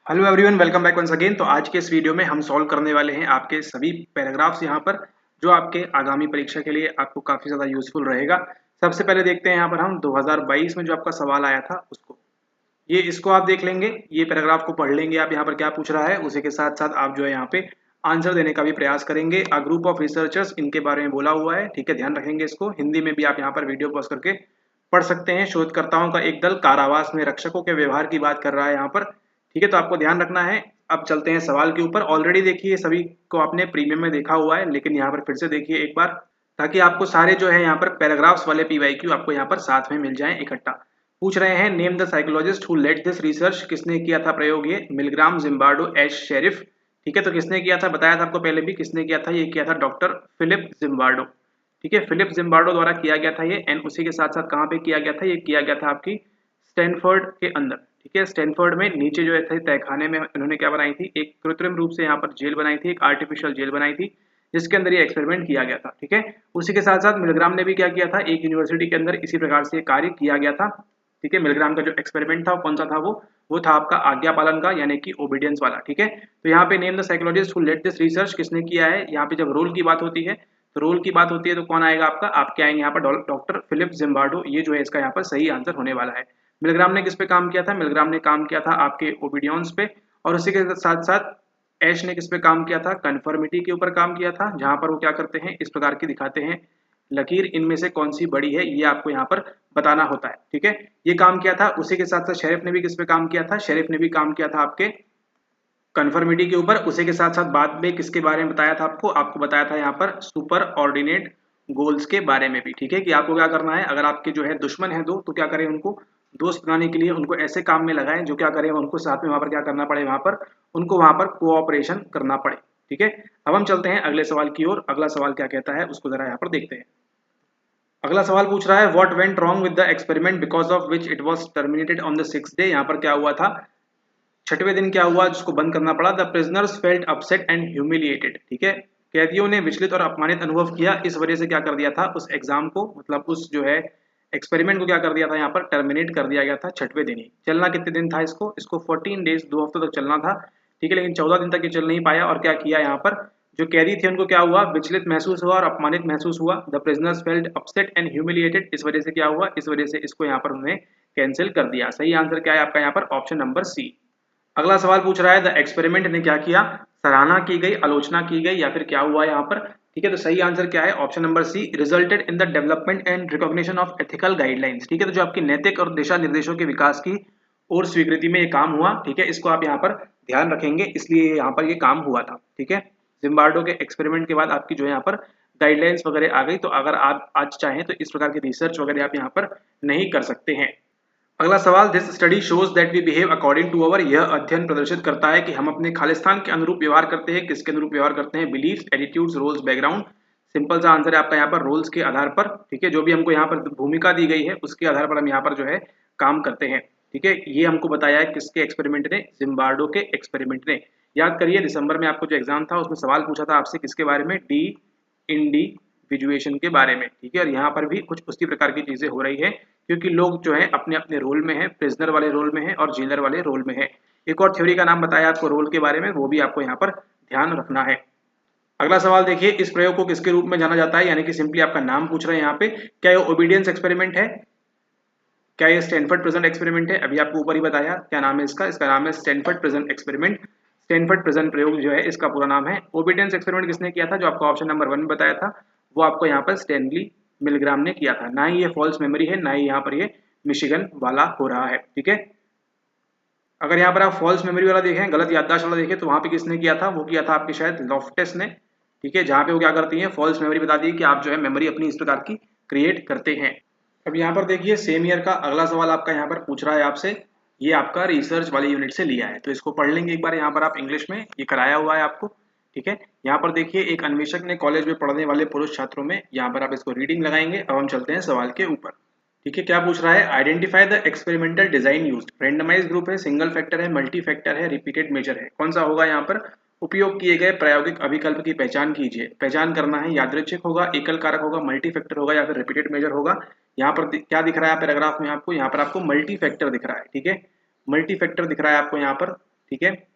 Hello everyone, welcome back once again. तो आज के इस वीडियो में हम सॉल्व करने वाले हैं आपके सभी पैराग्राफ्स यहाँ पर, जो आपके आगामी परीक्षा के लिए आपको काफ़ी ज़्यादा यूजफुल रहेगा। सबसे पहले देखते हैं यहाँ पर हम 2022 में जो आपका सवाल आया था उसको, ये इसको आप देख लेंगे, ये पैराग्राफ को पढ़ लेंगे आप, यहाँ पर क्या पूछ रहा है उसी के साथ साथ आप जो है यहाँ पे आंसर देने का भी प्रयास करेंगे। अ ग्रुप ऑफ रिसर्चर्स, इनके बारे में बोला हुआ है, ठीक है, ध्यान रखेंगे इसको। हिंदी में भी आप यहाँ पर वीडियो पॉज करके पढ़ सकते हैं। शोधकर्ताओं का एक दल कारावास में रक्षकों के व्यवहार की बात कर रहा है यहाँ पर, ठीक है, तो आपको ध्यान रखना है। अब चलते हैं सवाल के ऊपर। ऑलरेडी देखिए सभी को आपने प्रीमियम में देखा हुआ है, लेकिन यहाँ पर फिर से देखिए एक बार, ताकि आपको सारे जो है यहाँ पर पैराग्राफ्स वाले पीवाईक्यू आपको यहाँ पर साथ में मिल जाएं इकट्ठा। पूछ रहे हैं name the psychologist who led this research, किसने किया था प्रयोग ये? मिलग्राम, जिम्बार्डो, एश, शेरिफ, ठीक है। तो किसने किया था बताया था आपको पहले भी, किसने किया था? ये किया था डॉक्टर फिलिप जिम्बार्डो, ठीक है, फिलिप जिम्बार्डो द्वारा किया गया था ये। एंड उसी के साथ साथ कहाँ पे किया गया था? ये किया गया था आपकी स्टैनफोर्ड के अंदर, ठीक है। स्टैनफोर्ड में नीचे जो है तहखाने में इन्होंने क्या बनाई थी, एक कृत्रिम रूप से यहाँ पर जेल बनाई थी, एक आर्टिफिशियल जेल बनाई थी, जिसके अंदर ये एक्सपेरिमेंट किया गया था, ठीक है। उसी के साथ साथ मिलग्राम ने भी क्या किया था, एक यूनिवर्सिटी के अंदर इसी प्रकार से कार्य किया गया था, ठीक है। मिलग्राम का जो एक्सपेरिमेंट था वो कौन सा था? वो था आपका आज्ञा पालन का, यानी कि ओबीडियंस वाला, ठीक है। तो यहाँ पे name the psychologist who led this research, किसने किया है? यहाँ पे जब रोल की बात होती है, तो रोल की बात होती है तो कौन आएगा आपका? आपके आएंगे यहाँ पर डॉक्टर फिलिप जिम्बार्डो, ये जो है इसका यहाँ पर सही आंसर होने वाला है। मिलग्राम ने किस पे काम किया था? मिलग्राम ने काम किया था आपके ओबीडियंस पे, और उसी के साथ साथ एश ने किस पे काम किया था? कन्फर्मिटी के ऊपर काम किया था, जहां पर वो क्या करते हैं, इस प्रकार की दिखाते हैं लकीर, इनमें से कौन सी बड़ी है, ये आपको यहाँ पर बताना होता है, ठीक है। ये काम किया था। उसी के साथ साथ शेरिफ ने भी किस पे काम किया था? शेरिफ ने भी काम किया था आपके कन्फर्मिटी के ऊपर। उसी के साथ साथ बाद में किसके बारे में बताया था आपको? आपको बताया था यहाँ पर सुपर ऑर्डिनेट गोल्स के बारे में भी, ठीक है, कि आपको क्या करना है, अगर आपके जो है दुश्मन है दो, तो क्या करें, उनको दोस्त बनाने के लिए उनको ऐसे काम में लगाएं जो क्या करें, उनको साथ में वहां पर क्या करना पड़े, वहां पर उनको वहां पर कोऑपरेशन करना पड़े, ठीक है। अब हम चलते हैं अगले सवाल की ओर। अगला सवाल क्या कहता है उसको जरा यहाँ पर देखते हैं। अगला सवाल पूछ रहा है what went wrong with the experiment because of which it was terminated on the 6th day. यहाँ पर क्या हुआ था, छठवें दिन क्या हुआ जिसको बंद करना पड़ा? The prisoners felt upset and humiliated, ठीक है। कैदियों ने विचलित और अपमानित अनुभव किया, इस वजह से क्या कर दिया था, उस एग्जाम को, मतलब उस जो है एक्सपेरिमेंट को क्या कर दिया था, यहाँ पर टर्मिनेट कर दिया गया था छठवें दिन ही। चलना कितने दिन था इसको? इसको 14 डेज, 2 हफ्ते तक चलना था, ठीक है, लेकिन 14 दिन तक ये चल नहीं पाया। और क्या किया यहाँ पर, जो कैदी थे उनको क्या हुआ, विचलित महसूस हुआ और अपमानित महसूस हुआ। The prisoners felt upset and humiliated, इस वजह से क्या हुआ, इस वजह से इसको यहाँ पर उन्होंने कैंसिल कर दिया। सही आंसर क्या है आपका यहाँ पर? Option number C. अगला सवाल पूछ रहा है द एक्सपेरिमेंट ने क्या किया, सराहना की गई, आलोचना की गई, या फिर क्या हुआ यहाँ पर, ठीक है। तो सही आंसर क्या है? Option number C, resulted in the development and recognition of ethical guidelines, ठीक है। तो जो आपकी नैतिक और दिशा निर्देशों के विकास की और स्वीकृति में ये काम हुआ, ठीक है, इसको आप यहाँ पर ध्यान रखेंगे, इसलिए यहाँ पर ये काम हुआ था, ठीक है। जिम्बार्डो के एक्सपेरिमेंट के बाद आपकी जो है यहाँ पर गाइडलाइंस वगैरह आ गई, तो अगर आप आज चाहें तो इस प्रकार की रिसर्च वगैरह आप यहाँ पर नहीं कर सकते हैं। अगला सवाल, this study shows that we behave according to our, यह अध्ययन प्रदर्शित करता है कि हम अपने खालिस्तान के अनुरूप व्यवहार करते हैं। किसके अनुरूप व्यवहार करते हैं? Beliefs, attitudes, roles, background. Simple सा आंसर है आपका यहाँ पर रोल्स के आधार पर, ठीक है। जो भी हमको यहाँ पर भूमिका दी गई है उसके आधार पर हम यहाँ पर जो है काम करते हैं, ठीक है। ये हमको बताया है किसके एक्सपेरिमेंट ने? जिम्बार्डो के एक्सपेरिमेंट ने। याद करिए दिसंबर में आपको जो एग्जाम था उसमें सवाल पूछा था आपसे किसके बारे में? डी इंडिविजुएशन के बारे में, ठीक है। और यहाँ पर भी कुछ उसी प्रकार की चीजें हो रही है, क्योंकि लोग जो है अपने अपने रोल में है, प्रिजनर वाले रोल में है और जेलर वाले रोल में है। एक और थ्योरी का नाम बताया आपको रोल के बारे में, वो भी आपको यहाँ पर ध्यान रखना है। अगला सवाल देखिए, इस प्रयोग को किसके रूप में जाना जाता है, यानी कि सिंपली आपका नाम पूछ रहे हैं यहाँ पे। क्या ये ओबीडियंस एक्सपेरिमेंट है? क्या ये स्टैनफोर्ड प्रिजन एक्सपेरिमेंट है? अभी आपको ऊपर ही बताया क्या नाम है इसका, इसका नाम है Stanford prison experiment. Stanford prison प्रयोग जो है इसका पूरा नाम है। ओबीडियंस एक्सपेरिमेंट किसने किया था? जो आपको ऑप्शन नंबर 1 में बताया था, वो आपको यहाँ पर स्टैनली मिलग्राम ने किया था। ना ही ये फॉल्स मेमोरी है, ना ही यहाँ पर ये मिशिगन वाला हो रहा है, ठीक है। अगर यहाँ पर आप फॉल्स मेमोरी वाला देखें, गलत याददाश्त वाला देखें, तो वहां पे किसने किया था? वो किया था आपके शायद लॉफ्टेस ने, ठीक है। जहाँ पे वो क्या करती है, फॉल्स मेमोरी बता दी कि आप जो है मेमोरी अपनी इस प्रकार की क्रिएट करते हैं। अब यहाँ पर देखिए सेम ईयर का अगला सवाल आपका यहाँ पर पूछ रहा है आपसे, ये आपका रिसर्च वाली यूनिट से लिया है, तो इसको पढ़ लेंगे एक बार। यहाँ पर आप इंग्लिश में ये कराया हुआ है आपको, ठीक है। यहाँ पर देखिए एक अन्वेषक ने कॉलेज में पढ़ने वाले पुरुष छात्रों में, यहाँ पर आप इसको रीडिंग लगाएंगे। अब हम चलते हैं सवाल के ऊपर, ठीक है। क्या पूछ रहा है? Identify the experimental design used. Randomise group है, सिंगल फैक्टर है, मल्टी फैक्टर है, रिपीटेड मेजर है, कौन सा होगा? यहाँ पर उपयोग किए गए प्रायोगिक अभिकल्प की पहचान कीजिए। पहचान करना है, यादृच्छिक होगा, एकल कारक होगा, मल्टी फैक्टर होगा, या फिर रिपीटेड मेजर होगा। यहाँ पर क्या दिख रहा है पैराग्राफ में आपको? यहाँ पर आपको मल्टी फैक्टर दिख रहा है, ठीक है, मल्टी फैक्टर दिख रहा है आपको यहाँ पर। ठीक है,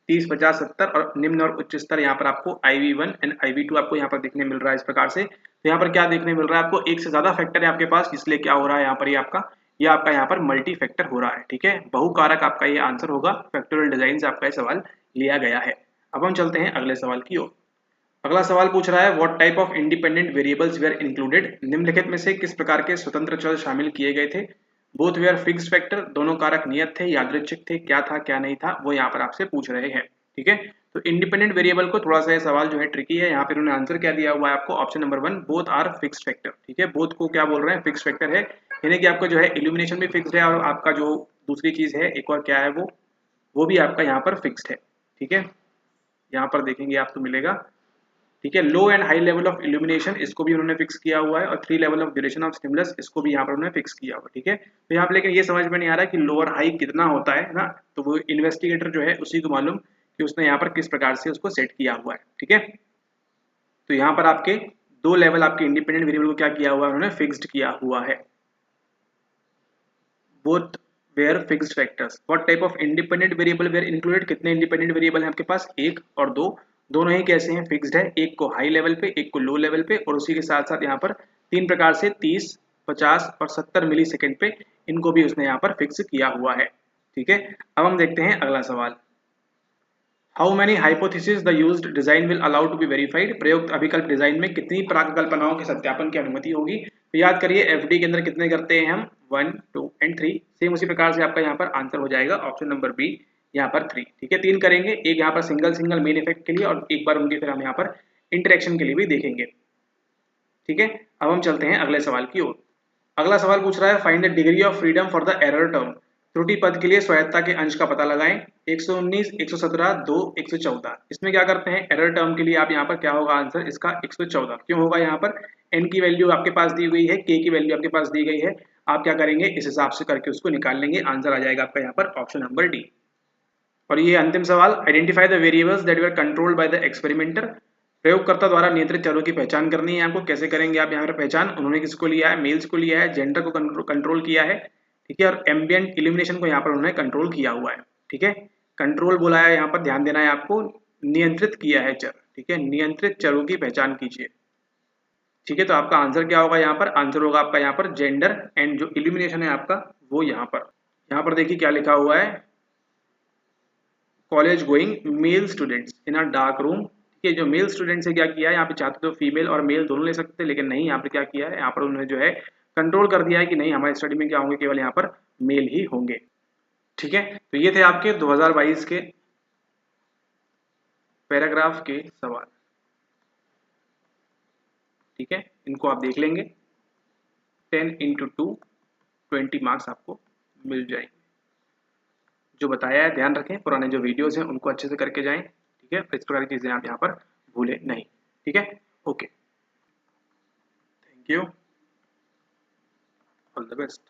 30, 50, 70 और निम्न और उच्च स्तर यहाँ पर आपको IV1 एंड IV2 आपको यहाँ पर देखने मिल रहा है इस प्रकार से। तो यहाँ पर क्या देखने मिल रहा है आपको, एक से ज्यादा फैक्टर है आपके पास, इसलिए क्या हो रहा है यहाँ पर ये आपका यहाँ पर मल्टी फैक्टर हो रहा है। ठीक है, बहुकारक आपका ये आंसर होगा, फैक्टोरियल डिजाइन से आपका ये सवाल लिया गया है। अब हम चलते हैं अगले सवाल की ओर। अगला सवाल पूछ रहा है what type of independent variables were included, निम्नलिखित में से किस प्रकार के स्वतंत्र चल शामिल किए गए थे। बोथ वेयर फिक्स्ड फैक्टर, दोनों कारक नियत थे, यादृच्छिक थे, क्या था क्या नहीं था वो यहाँ पर आपसे पूछ रहे हैं। ठीक है, तो इंडिपेंडेंट वेरिएबल को थोड़ा सा ये सवाल जो है ट्रिकी है। यहाँ पर उन्होंने आंसर क्या दिया हुआ है आपको, option number 1 both are fixed factor. ठीक है, बोथ को क्या बोल रहे हैं, फिक्स्ड फैक्टर है, यानी कि आपका जो है इल्यूमिनेशन भी फिक्स्ड है और आपका जो दूसरी चीज है एक और क्या है वो भी आपका यहाँ पर फिक्स्ड है। ठीक है, यहाँ पर देखेंगे आपको मिलेगा। ठीक है, low and high level of illumination इसको भी उन्होंने फिक्स किया हुआ है और 3 level of duration of stimulus इसको भी यहाँ पर उन्होंने फिक्स किया हुआ है। ठीक है, तो यहाँ पर लेकिन ये समझ में नहीं आ रहा कि लोअर हाई कितना होता है ना, तो वो इन्वेस्टिगेटर जो है उसी को मालूम कि उसने यहाँ पर किस प्रकार से उसको सेट किया हुआ है। ठीक है, तो यहाँ पर आपके 2 लेवल आपके इंडिपेंडेंट वेरिएबल को क्या किया हुआ है, उन्होंने फिक्स्ड किया हुआ है। Both were fixed factors, what type of independent variable were included, कितने इंडिपेंडेंट वेरिएबल हैं आपके पास, 1 और 2, दोनों ही कैसे हैं, फिक्स्ड है, एक को हाई लेवल पे एक को लो लेवल पे, और उसी के साथ साथ यहाँ पर 3 प्रकार से 30, 50 और 70 मिली सेकेंड पे इनको भी उसने यहाँ पर फिक्स किया हुआ है। ठीक है, अब हम देखते हैं अगला सवाल। How many hypothesis the used design will allow to be verified, प्रयुक्त अभिकल्प डिजाइन में कितनी प्राक कल्पनाओं के सत्यापन की अनुमति होगी। तो याद करिए एफडी के अंदर कितने करते हैं हम, 1, 2 एंड 3, सेम उसी प्रकार से आपका यहाँ पर आंसर हो जाएगा ऑप्शन नंबर बी, यहाँ पर 3। ठीक है, 3 करेंगे, एक यहाँ पर सिंगल मेन इफेक्ट के लिए और एक बार उनकी फिर हम यहाँ पर इंटरेक्शन के लिए भी देखेंगे। ठीक है, अब हम चलते हैं अगले सवाल की ओर। अगला सवाल पूछ रहा है find the degree of freedom for the error term, त्रुटि पद के लिए स्वायत्तता के अंश का पता लगाएं। 119, 117, 2, 114, इसमें क्या करते हैं, एरर टर्म के लिए आप यहाँ पर क्या होगा आंसर इसका 114, क्यों होगा, यहाँ पर n की वैल्यू आपके पास दी हुई है, k की वैल्यू आपके पास दी गई है, आप क्या करेंगे इस हिसाब से करके उसको निकाल लेंगे, आंसर आ जाएगा आपका यहाँ पर ऑप्शन नंबर डी। और ये अंतिम सवाल, identify the variables that were controlled by the experimenter, प्रयोगकर्ता द्वारा नियंत्रित चरों की पहचान करनी है आपको, कैसे करेंगे आप यहाँ पर पहचान, उन्होंने किसको लिया है, मेल्स को लिया है, जेंडर को कंट्रोल किया है। ठीक है, और एम्बिएंट इल्यूमिनेशन को यहाँ पर उन्होंने कंट्रोल किया हुआ है। ठीक है, कंट्रोल बोला है यहाँ पर, ध्यान देना है आपको, नियंत्रित किया है चर। ठीक है, नियंत्रित चरों की पहचान कीजिए। ठीक है, तो आपका आंसर क्या होगा, यहाँ पर आंसर होगा आपका यहाँ पर जेंडर एंड जो इल्यूमिनेशन है आपका वो यहाँ पर देखिए क्या लिखा हुआ है, college going male students in a dark room. ठीक है, जो मेल स्टूडेंट्स है क्या किया है यहाँ पे, चाहते तो फीमेल और मेल दोनों ले सकते, लेकिन नहीं, यहाँ पे क्या किया है, यहाँ पर उन्होंने जो है कंट्रोल कर दिया है कि नहीं हमारे स्टडी में क्या होंगे, केवल यहाँ पर मेल ही होंगे। ठीक है, तो ये थे आपके 2022 के पैराग्राफ के सवाल। ठीक है, इनको आप देख लेंगे, 10 × 2 20 मार्क्स आपको मिल जाएंगे। जो बताया है ध्यान रखें, पुराने जो वीडियोस हैं उनको अच्छे से करके जाएं। ठीक है, इस प्रकार की चीजें आप यहाँ पर भूलें नहीं। ठीक है, okay, thank you, all the best.